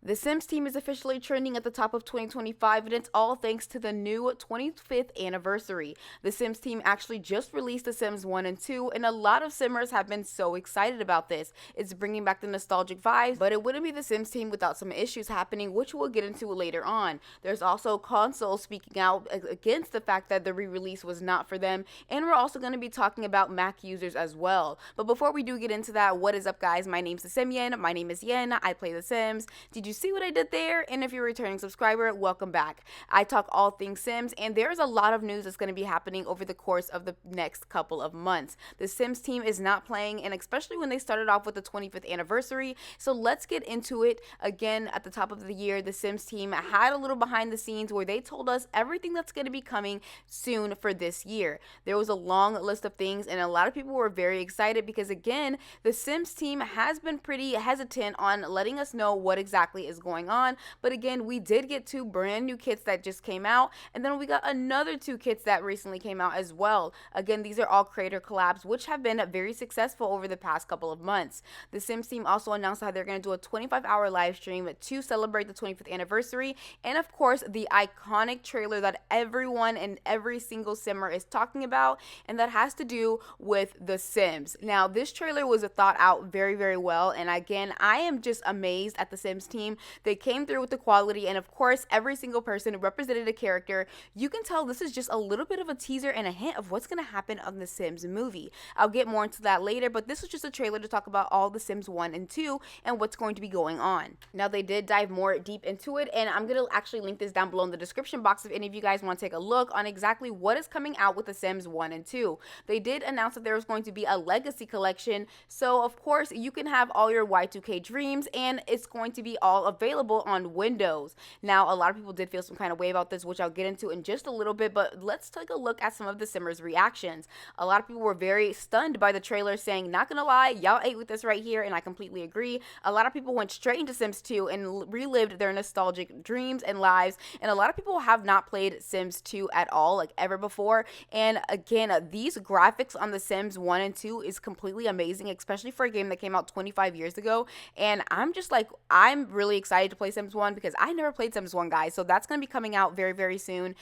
The Sims team is officially trending at the top of 2025, and it's all thanks to the new 25th anniversary. The Sims team actually just released The Sims 1 and 2, and a lot of Simmers have been so excited about this. It's bringing back the nostalgic vibes, but it wouldn't be The Sims team without some issues happening, which we'll get into later on. There's also console speaking out against the fact that the re-release was not for them, and we're also going to be talking about Mac users as well. But before we do get into that, what is up, guys? My name's The Simyan. My name is Yen. I play The Sims. Did you see what I did there? And if you're a returning subscriber, welcome back. I talk all things Sims, and there's a lot of news that's going to be happening over the course of the next couple of months. The Sims team is not playing, and especially when they started off with the 25th anniversary. So let's get into it. Again, at the top of the year, the Sims team had a little behind the scenes where they told us everything that's going to be coming soon for this year. There was a long list of things, and a lot of people were very excited because, again, the Sims team has been pretty hesitant on letting us know what exactly is going on. But again, we did get 2 brand new kits that just came out, and then we got another 2 kits that recently came out as well. Again, these are all creator collabs, which have been very successful over the past couple of months. The Sims team also announced how they're going to do a 25-hour live stream to celebrate the 25th anniversary, and of course, the iconic trailer that everyone and every single Simmer is talking about, and that has to do with The Sims. Now, this trailer was thought out very, very well, and again, I am just amazed at the Sims team. They came through with the quality, and of course, every single person represented a character. You can tell this is just a little bit of a teaser and a hint of what's going to happen on the Sims movie. I'll get more into that later, but this was just a trailer to talk about all the Sims 1 and 2 and what's going to be going on. Now, they did dive more deep into it, and I'm going to actually link this down below in the description box if any of you guys want to take a look on exactly what is coming out with the Sims 1 and 2. They did announce that there was going to be a legacy collection, so of course, you can have all your Y2K dreams, and it's going to be all available on Windows. Now, a lot of people did feel some kind of way about this, which I'll get into in just a little bit, but let's take a look at some of the Simmers' reactions. A lot of people were very stunned by the trailer, saying, not gonna lie, y'all ate with this right here, and I completely agree. A lot of people went straight into Sims 2 and relived their nostalgic dreams and lives, and a lot of people have not played Sims 2 at all, like ever before, and again, these graphics on the Sims 1 and 2 is completely amazing, especially for a game that came out 25 years ago, and I'm just like, I'm really excited to play Sims 1 because I never played Sims 1, guys, so that's going to be coming out very, very soon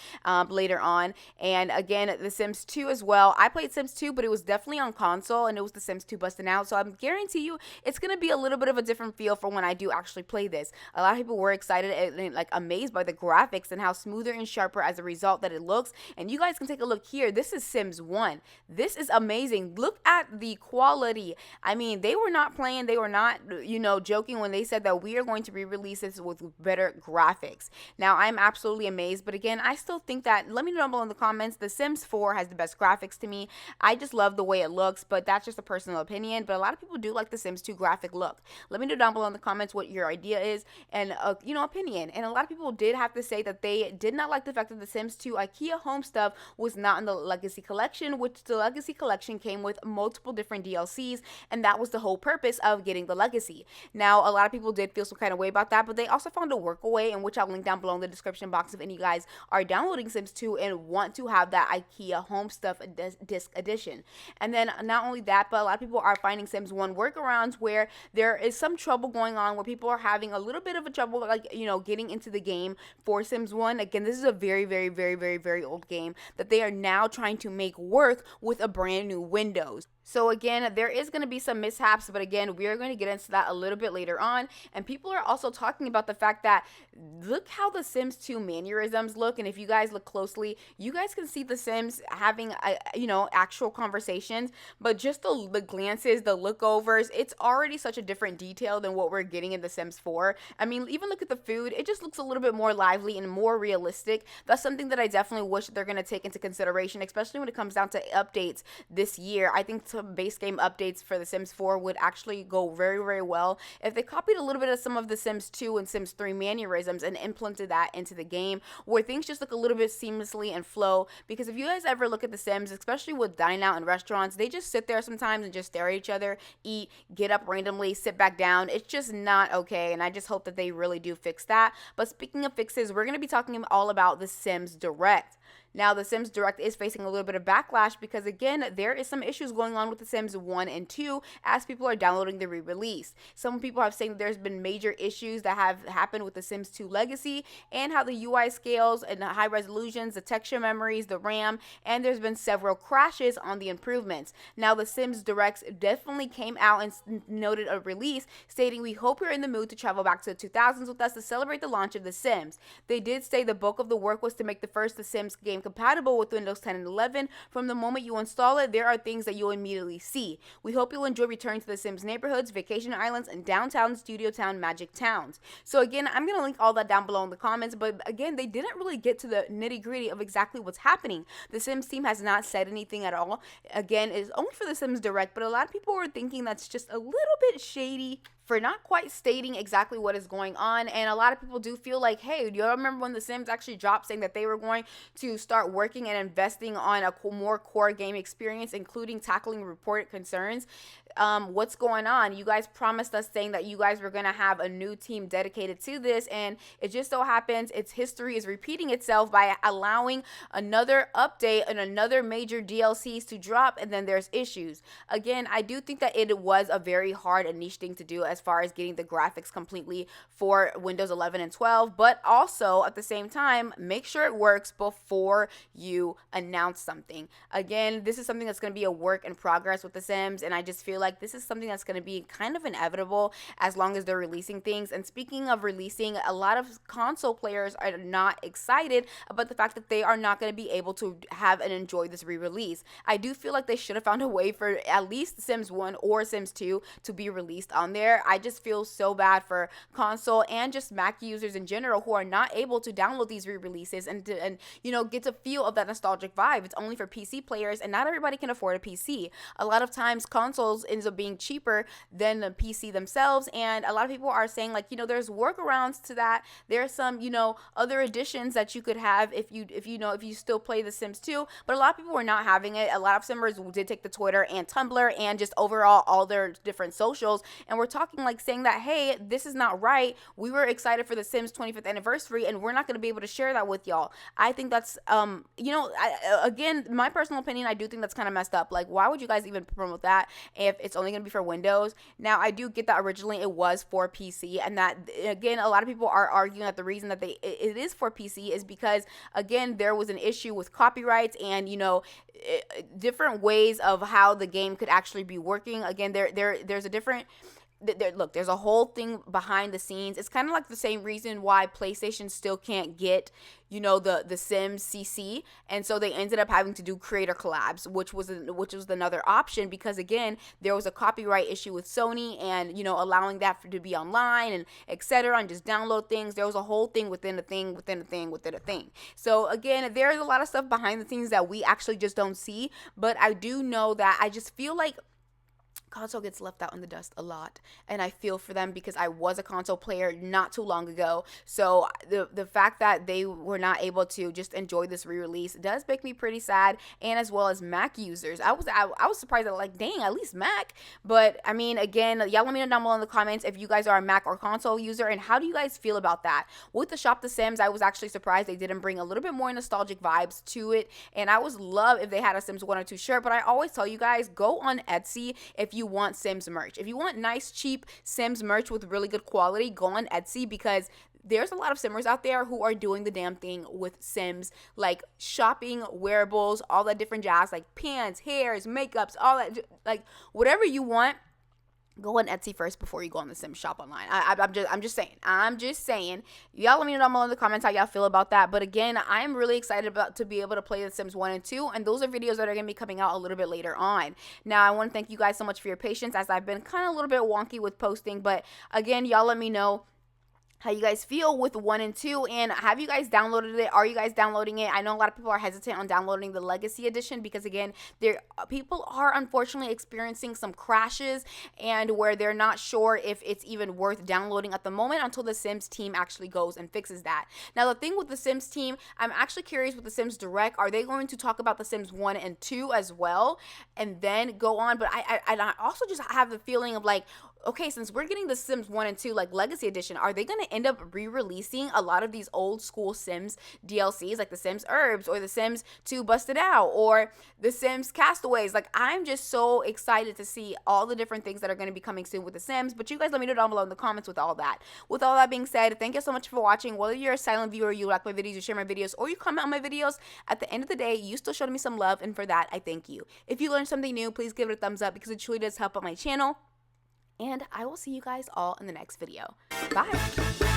later on. And again, the Sims 2 as well. I played Sims 2, but it was definitely on console, and it was the Sims 2 busting out, so I'm guarantee you it's going to be a little bit of a different feel for when I do actually play this. A lot of people were excited and like amazed by the graphics and how smoother and sharper as a result that it looks, and you guys can take a look here. This is Sims 1. This is amazing. Look at the quality. I mean, they were not playing, they were not, you know, joking when they said that we are going to re-release this with better graphics. Now, I'm absolutely amazed, but again, I still think that, let me know below in the comments, The Sims 4 has the best graphics to me. I just love the way it looks, but that's just a personal opinion, but a lot of people do like The Sims 2 graphic look. Let me know down below in the comments what your idea is and, you know, opinion. And a lot of people did have to say that they did not like the fact that The Sims 2 IKEA home stuff was not in the Legacy Collection, which the Legacy Collection came with multiple different DLCs, and that was the whole purpose of getting the Legacy. Now, a lot of people did feel some kind of way about that, but they also found a workaway, in which I'll link down below in the description box if any of you guys are downloading Sims 2 and want to have that IKEA home stuff disc edition. And then not only that, but a lot of people are finding Sims 1 workarounds where there is some trouble going on, where people are having a little bit of a trouble, like, you know, getting into the game for Sims 1. Again, this is a very, very, very, very, very old game that they are now trying to make work with a brand new Windows. So again, there is going to be some mishaps, but again, we are going to get into that a little bit later on. And people are also talking about the fact that look how the Sims 2 mannerisms look, and if you guys look closely, you guys can see the Sims having you know, actual conversations, but just the glances, the lookovers, it's already such a different detail than what we're getting in the Sims 4. I mean, even look at the food, it just looks a little bit more lively and more realistic. That's something that I definitely wish they're going to take into consideration, especially when it comes down to updates this year. I think some base game updates for the Sims 4 would actually go very, very well if they copied a little bit of some of the Sims 2 and Sims 3 mannerisms and implemented that into the game, where things just look a little bit seamlessly and flow. Because if you guys ever look at the Sims, especially with dine out and restaurants, they just sit there sometimes and just stare at each other, eat, get up randomly, sit back down. It's just not okay, and I just hope that they really do fix that. But speaking of fixes, we're going to be talking all about the Sims Direct. Now, the Sims Direct is facing a little bit of backlash because, again, there is some issues going on with The Sims 1 and 2 as people are downloading the re-release. Some people have saying there's been major issues that have happened with The Sims 2 Legacy and how the UI scales and the high resolutions, the texture memories, the RAM, and there's been several crashes on the improvements. Now, The Sims Direct definitely came out and noted a release stating, "We hope you're in the mood to travel back to the 2000s with us to celebrate the launch of The Sims." They did say the bulk of the work was to make the first The Sims game compatible with Windows 10 and 11. From the moment you install it, there are things that you'll immediately see. We hope you'll enjoy returning to The Sims neighborhoods, vacation islands, and downtown, studio town, magic towns. So again, I'm going to link all that down below in the comments, but again, they didn't really get to the nitty gritty of exactly what's happening. The Sims team has not said anything at all. Again, it's only for The Sims Direct, but a lot of people were thinking that's just a little bit shady for not quite stating exactly what is going on. And a lot of people do feel like, hey, do you remember when The Sims actually dropped saying that they were going to start working and investing on a more core game experience, including tackling reported concerns? What's going on? You guys promised us saying that you guys were going to have a new team dedicated to this, and it just so happens its history is repeating itself by allowing another update and another major DLCs to drop, and then there's issues. Again, I do think that it was a very hard and niche thing to do as far as getting the graphics completely for Windows 11 and 12, but also at the same time, make sure it works before you announce something. Again, this is something that's going to be a work in progress with The Sims, and I just feel like this is something that's going to be kind of inevitable as long as they're releasing things. And speaking of releasing, a lot of console players are not excited about the fact that they are not going to be able to have and enjoy this re-release. I do feel like they should have found a way for at least Sims 1 or Sims 2 to be released on there. I just feel so bad for console and just Mac users in general who are not able to download these re-releases and you know, get to feel of that nostalgic vibe. It's only for PC players, and not everybody can afford a PC. A lot of times consoles ends up being cheaper than the PC themselves, and a lot of people are saying, like, you know, there's workarounds to that. There's some, you know, other additions that you could have if you still play The Sims 2, but a lot of people were not having it. A lot of Simmers did take to Twitter and Tumblr and just overall all their different socials, and we're talking like saying that, hey, this is not right. We were excited for The Sims 25th anniversary, and we're not going to be able to share that with y'all. I think that's you know, again, my personal opinion, I do think that's kind of messed up. Like, why would you guys even promote that if it's only going to be for Windows? Now, I do get that originally it was for PC, and that, again, a lot of people are arguing that the reason that it is for PC is because, again, there was an issue with copyrights and, you know, different ways of how the game could actually be working. Again, there's a different look, there's a whole thing behind the scenes. It's kind of like the same reason why PlayStation still can't get, you know, the Sims CC, and so they ended up having to do creator collabs, which was another option, because again, there was a copyright issue with Sony and, you know, allowing that to be online and etc. and just download things. There was a whole thing within a thing within a thing within a thing. So again, there's a lot of stuff behind the scenes that we actually just don't see, but I do know that I just feel like console gets left out in the dust a lot, and I feel for them because I was a console player not too long ago. So the fact that they were not able to just enjoy this re-release does make me pretty sad, and as well as Mac users. I was surprised that, like, dang, at least Mac. But I mean, again, y'all let me know down below in the comments if you guys are a Mac or console user, and how do you guys feel about that? With the Shop The Sims, I was actually surprised they didn't bring a little bit more nostalgic vibes to it, and I would love if they had a Sims 1 or 2 shirt. But I always tell you guys, go on Etsy if you want Sims merch. If you want nice, cheap Sims merch with really good quality, go on Etsy, because there's a lot of Simmers out there who are doing the damn thing with Sims, like shopping, wearables, all that different jazz, like pants, hairs, makeups, all that, like whatever you want. Go on Etsy first before you go on the Sims shop online. I'm just saying. Y'all let me know down below in the comments how y'all feel about that. But again, I'm really excited to be able to play The Sims 1 and 2. And those are videos that are going to be coming out a little bit later on. Now, I want to thank you guys so much for your patience, as I've been kind of a little bit wonky with posting. But again, y'all let me know how you guys feel with 1 and 2, and have you guys downloaded it? Are you guys downloading it? I know a lot of people are hesitant on downloading the Legacy Edition because, again, people are unfortunately experiencing some crashes, and where they're not sure if it's even worth downloading at the moment until the Sims team actually goes and fixes that. Now, the thing with the Sims team, I'm actually curious with the Sims Direct, are they going to talk about the Sims 1 and 2 as well and then go on? But I also just have the feeling of, like, okay, since we're getting the Sims 1 and 2, like Legacy Edition, are they going to end up re-releasing a lot of these old school Sims DLCs, like the Sims Herbs or the Sims 2 Busted Out or the Sims Castaways? Like, I'm just so excited to see all the different things that are going to be coming soon with the Sims, but you guys let me know down below in the comments with all that. With all that being said, thank you so much for watching. Whether you're a silent viewer, you like my videos, you share my videos, or you comment on my videos, at the end of the day, you still showed me some love, and for that, I thank you. If you learned something new, please give it a thumbs up because it truly does help out my channel. And I will see you guys all in the next video. Bye.